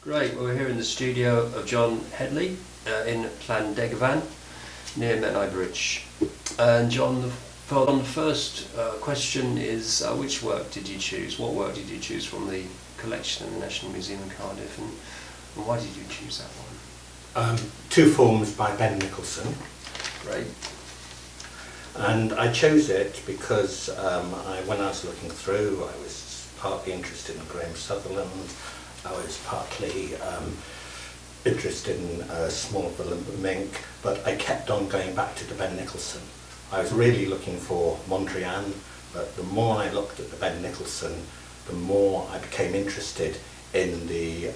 Great, well, we're here in the studio of John Hedley in Llandegavan near Menai Bridge. And John, the first question is which work did you choose? What work did you choose from the collection in the National Museum in Cardiff, and why did you choose that one? Two forms by Ben Nicholson. Great. And I chose it because when I was looking through, I was partly interested in Graham Sutherland. I was partly interested in Smallville Mink, but I kept on going back to the Ben Nicholson. I was really looking for Mondrian, but the more I looked at the Ben Nicholson, the more I became interested in the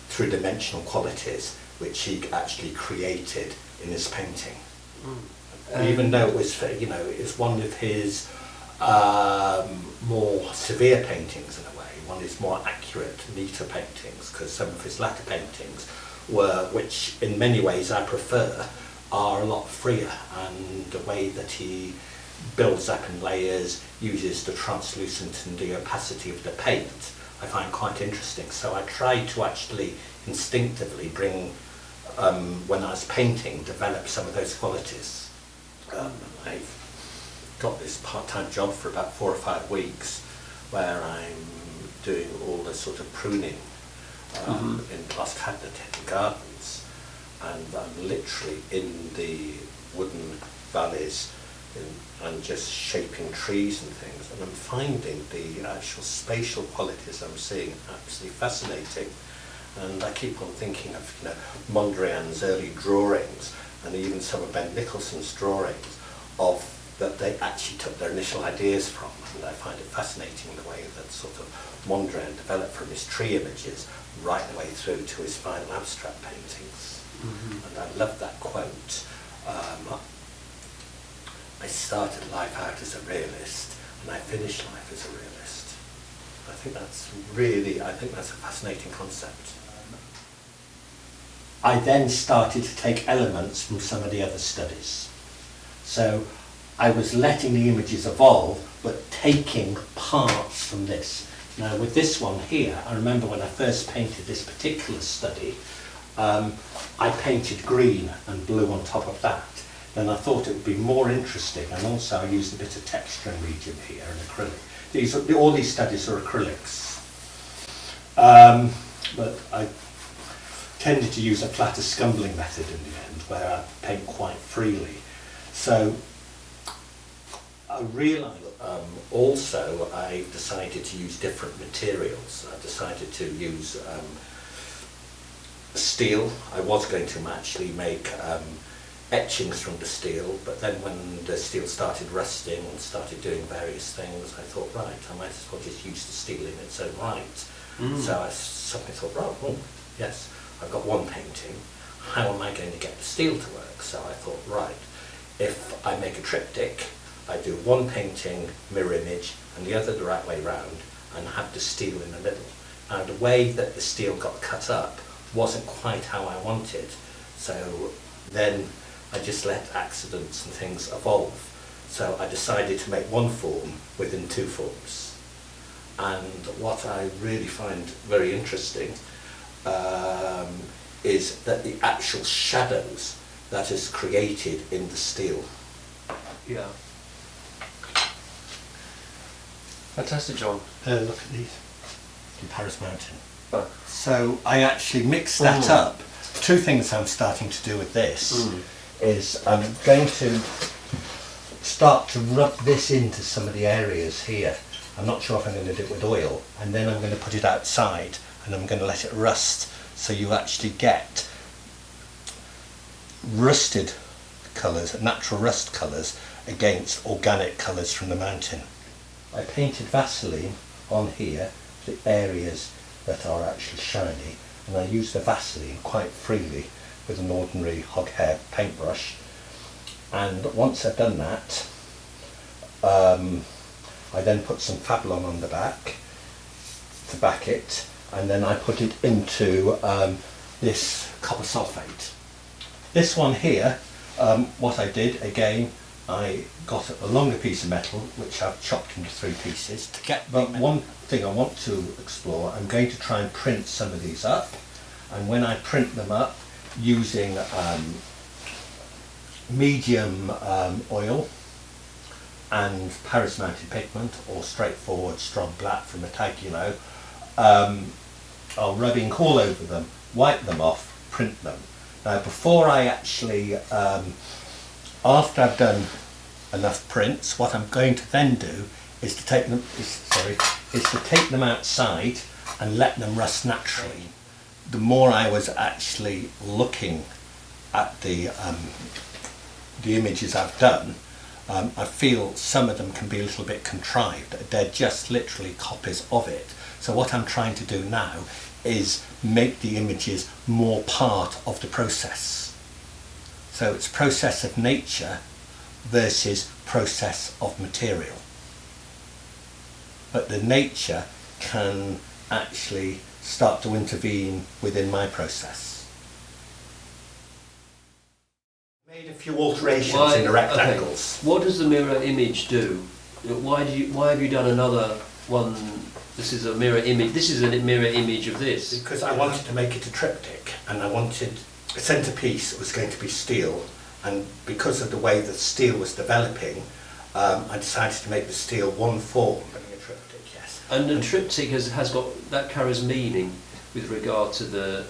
three-dimensional qualities which he actually created in his painting. Even though it was, it's one of his more severe paintings in a way, one of his more accurate, neater paintings, because some of his latter paintings were, which in many ways I prefer, are a lot freer, and the way that he builds up in layers, uses the translucent and the opacity of the paint, I find quite interesting. So I tried to actually instinctively bring, when I was painting, develop some of those qualities. I've got this part-time job for about 4 or 5 weeks where I'm doing all the sort of pruning in Gloucester Hedley Gardens, and I'm literally in the wooden valleys and just shaping trees and things, and I'm finding the actual spatial qualities I'm seeing absolutely fascinating. And I keep on thinking of Mondrian's early drawings, and even some of Ben Nicholson's drawings, of that they actually took their initial ideas from, and I find it fascinating the way that sort of Mondrian developed from his tree images right the way through to his final abstract paintings. And I love that quote. I started life out as a realist, and I finished life as a realist. I think that's a fascinating concept. I then started to take elements from some of the other studies. So I was letting the images evolve, but taking parts from this. Now with this one here, I remember when I first painted this particular study, I painted green and blue on top of that. Then I thought it would be more interesting, and also I used a bit of texture and medium here and acrylic. All these studies are acrylics. But I tended to use a flatter scumbling method in the end, where I paint quite freely. So I realised also I decided to use different materials. I decided to use steel. I was going to actually make etchings from the steel, but then when the steel started rusting and started doing various things, I thought, right, I might as well just use the steel in its own right. So I suddenly thought, right, well, yes, I've got one painting, how am I going to get the steel to work? So I thought, right, if I make a triptych, I do one painting, mirror image, and the other the right way round, and have the steel in the middle. Now the way that the steel got cut up wasn't quite how I wanted, so then I just let accidents and things evolve. So I decided to make one form within two forms. And what I really find very interesting is that the actual shadows that is created in the steel. Yeah. Fantastic, John. Look at these. In Paris Mountain. So I actually mixed that up. Two things I'm starting to do with this is I'm going to start to rub this into some of the areas here. I'm not sure if I'm going to do it with oil, and then I'm going to put it outside and I'm going to let it rust, so you actually get rusted colours, natural rust colours, against organic colours from the mountain. I painted Vaseline on here, the areas that are actually shiny, and I used the Vaseline quite freely with an ordinary hog hair paintbrush. And once I've done that, I then put some Fablon on the back to back it, and then I put it into this copper sulphate. This one here, what I did again, I got a longer piece of metal which I've chopped into 3 pieces. But one thing I want to explore, I'm going to try and print some of these up, and when I print them up using medium oil and Paris mounted pigment or straightforward strong black from a tag kilo, I'll rub ink all over them, wipe them off, print them. Now before I actually, after I've done enough prints, what I'm going to then do is to take them, outside and let them rust naturally. The more I was actually looking at the images I've done, I feel some of them can be a little bit contrived. They're just literally copies of it. So what I'm trying to do now is make the images more part of the process. So it's process of nature versus process of material. But the nature can actually start to intervene within my process. Made a few alterations in the rectangles. Okay. What does the mirror image do? Why have you done another one? This is a mirror image. This is a mirror image of this. Because I wanted to make it a triptych, and I wanted a centrepiece was going to be steel, and because of the way the steel was developing, I decided to make the steel one form. A triptych, yes. And the triptych has got, that carries meaning with regard to the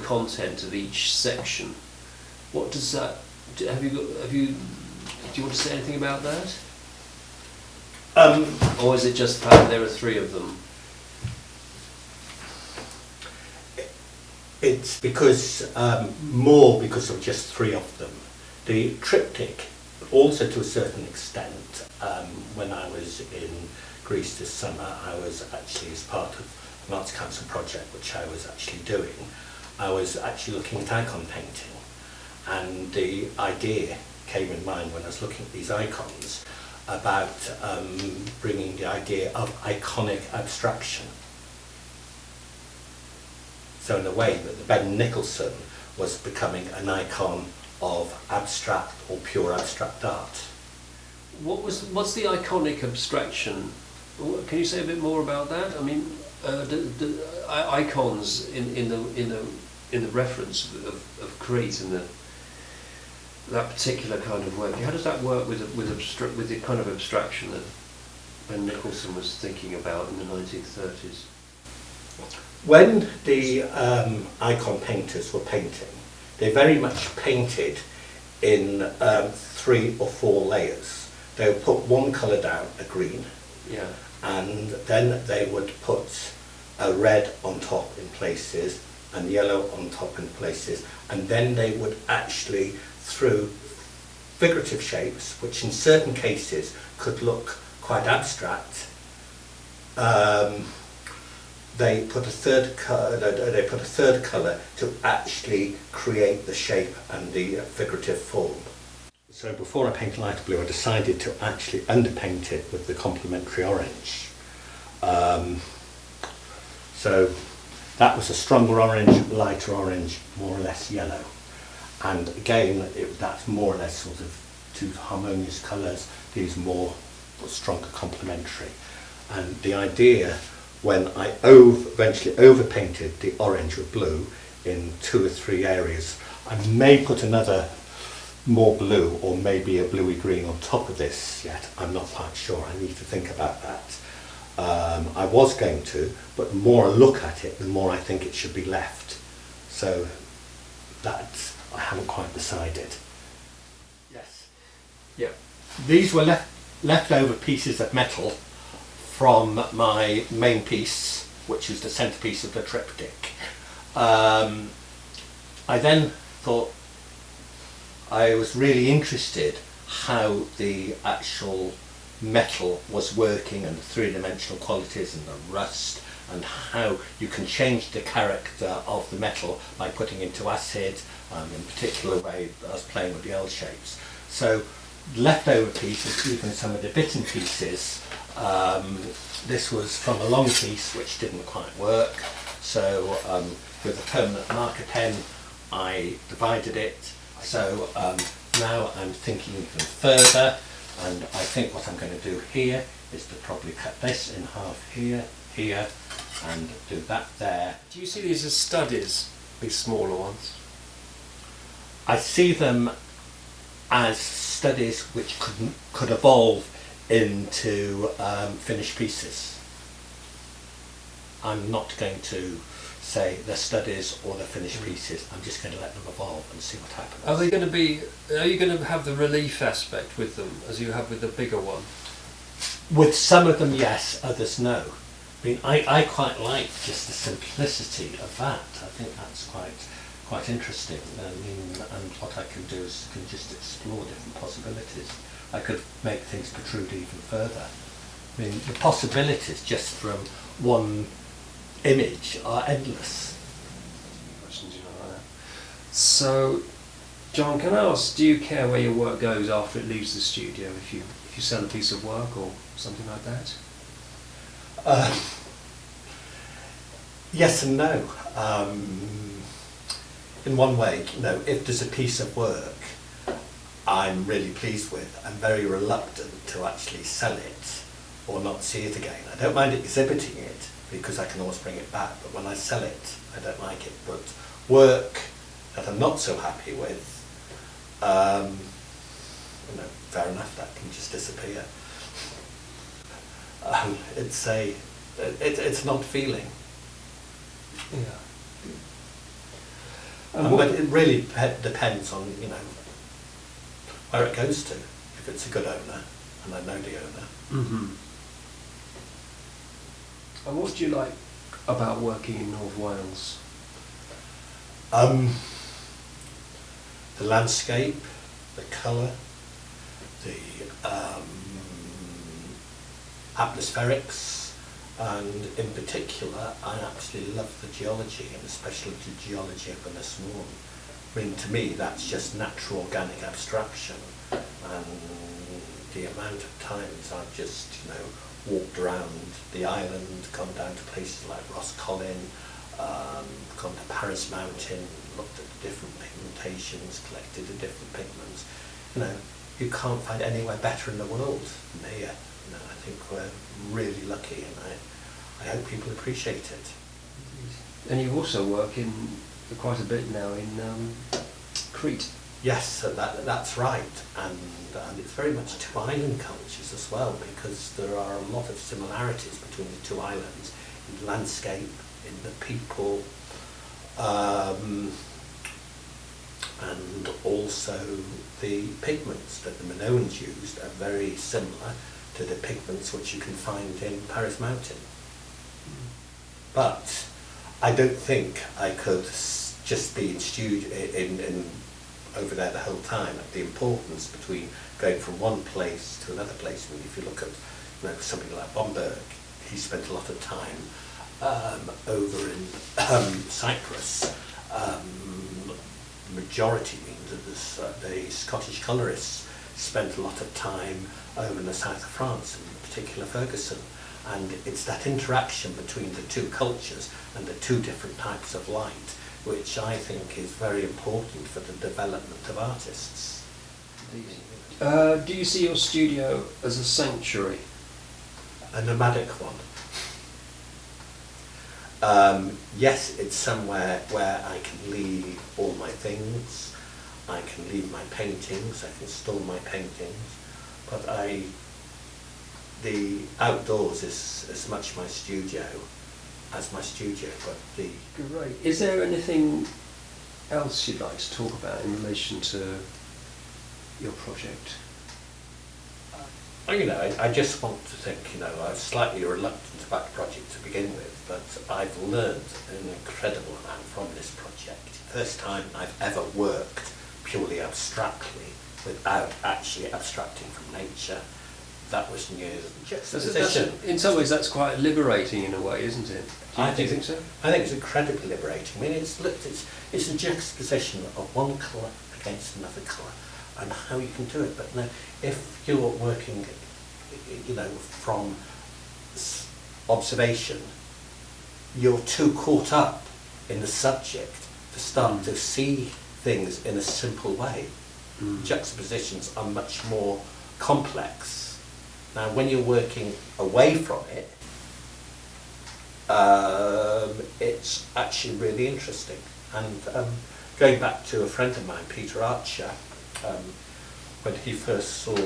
content of each section. What does that? Do you want to say anything about that? Or is it just the fact that there are three of them? It's because more because of just three of them. The triptych, also to a certain extent, when I was in Greece this summer, I was actually, as part of an Arts Council project which I was actually doing, I was actually looking at icon painting, and the idea came in mind when I was looking at these icons about bringing the idea of iconic abstraction. So in a way that Ben Nicholson was becoming an icon of abstract or pure abstract art. What's the iconic abstraction? Can you say a bit more about that? I mean, the icons in the reference of Crete and that particular kind of work. How does that work with the kind of abstraction that Ben Nicholson was thinking about in the 1930s? When the icon painters were painting, they very much painted in 3 or 4 layers. They would put one colour down, a green, yeah, and then they would put a red on top in places and yellow on top in places, and then they would actually, through figurative shapes, which in certain cases could look quite abstract, they put a third colour to actually create the shape and the figurative form. So before I painted lighter blue, I decided to actually underpaint it with the complementary orange. So that was a stronger orange, lighter orange, more or less yellow. And again, that's more or less sort of two harmonious colours, these more stronger complementary. And the idea, when I eventually overpainted the orange with blue in 2 or 3 areas, I may put another more blue or maybe a bluey green on top of this yet. I'm not quite sure. I need to think about that. I was going to, but the more I look at it, the more I think it should be left. So that I haven't quite decided. Yes. Yeah. These were leftover pieces of metal from my main piece, which is the centrepiece of the triptych. I then thought I was really interested how the actual metal was working and the three-dimensional qualities and the rust and how you can change the character of the metal by putting into acid, in particular way I was playing with the L shapes. So leftover pieces, even some of the bitten pieces, this was from a long piece which didn't quite work, so with a permanent marker pen I divided it. So now I'm thinking even further, and I think what I'm going to do here is to probably cut this in half here, here, and do that there. Do you see these as studies? these smaller ones? I see them as studies which could evolve into finished pieces. I'm not going to say they're studies or they're finished pieces. I'm just going to let them evolve and see what happens. Are they going to be? Are you going to have the relief aspect with them as you have with the bigger one? With some of them, yes. Others, no. I mean, I quite like just the simplicity of that. I think that's quite interesting. I mean, and what I can do is can just explore different possibilities. I could make things protrude even further. I mean, the possibilities just from one image are endless. Questions you know like that. So, John, can I ask, do you care where your work goes after it leaves the studio? If you sell a piece of work or something like that? Yes and no. In one way, if there's a piece of work I'm really pleased with, I'm very reluctant to actually sell it or not see it again. I don't mind exhibiting it because I can always bring it back, but when I sell it, I don't like it. But work that I'm not so happy with, fair enough, that can just disappear. It's not feeling. Yeah. But it really depends on where it goes to. If it's a good owner, and I know the owner. Mm-hmm. And what do you like about working in North Wales? The landscape, the colour, the atmospherics, and in particular I absolutely love the geology, and especially the geology up in the Swan. I mean, to me that's just natural organic abstraction, and the amount of times I've just walked around the island, gone down to places like Roscollin, gone to Paris Mountain, looked at the different pigmentations, collected the different pigments. You can't find anywhere better in the world than here. I think we're really lucky, and I hope people appreciate it. And you also work in quite a bit now in Crete. Yes, so that's right, and it's very much two island cultures as well, because there are a lot of similarities between the two islands in the landscape, in the people, and also the pigments that the Minoans used are very similar to the pigments which you can find in Paris Mountain. But I don't think I could just be in studio in over there the whole time. The importance between going from one place to another place. I mean, if you look at something like Bomberg, he spent a lot of time over in Cyprus. Majority means that the Scottish colourists spent a lot of time over in the south of France, in particular Ferguson, and it's that interaction between the two cultures and the two different types of light which I think is very important for the development of artists. Do you see your studio as a sanctuary? A nomadic one. Yes, it's somewhere where I can leave all my things, I can leave my paintings, I can store my paintings, but the outdoors is as much my studio as my studio. But Great. Is there anything else you'd like to talk about in relation to your project? I just want to think, I was slightly reluctant about the project to begin with, but I've learned an incredible amount from this project. First time I've ever worked purely abstractly without actually abstracting from nature. That was new. In some ways that's quite liberating in a way, isn't it? Do you think so? I think it's incredibly liberating. I mean, it's a juxtaposition of one colour against another colour, and how you can do it. But now, if you're working, from observation, you're too caught up in the subject to start to see things in a simple way. Juxtapositions are much more complex. Now, when you're working away from it, it's actually really interesting. And going back to a friend of mine, Peter Archer, when he first saw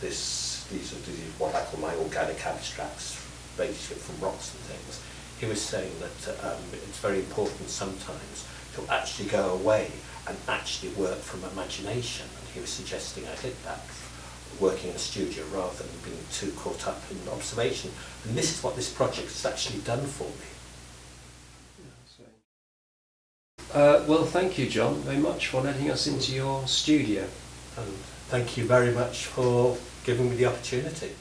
these are what I call my organic abstracts, basically from rocks and things, he was saying that it's very important sometimes to actually go away and actually work from imagination. And he was suggesting I did that, working in a studio rather than being too caught up in observation. And this is what this project has actually done for me. Well, thank you, John, very much for letting us into your studio. And thank you very much for giving me the opportunity.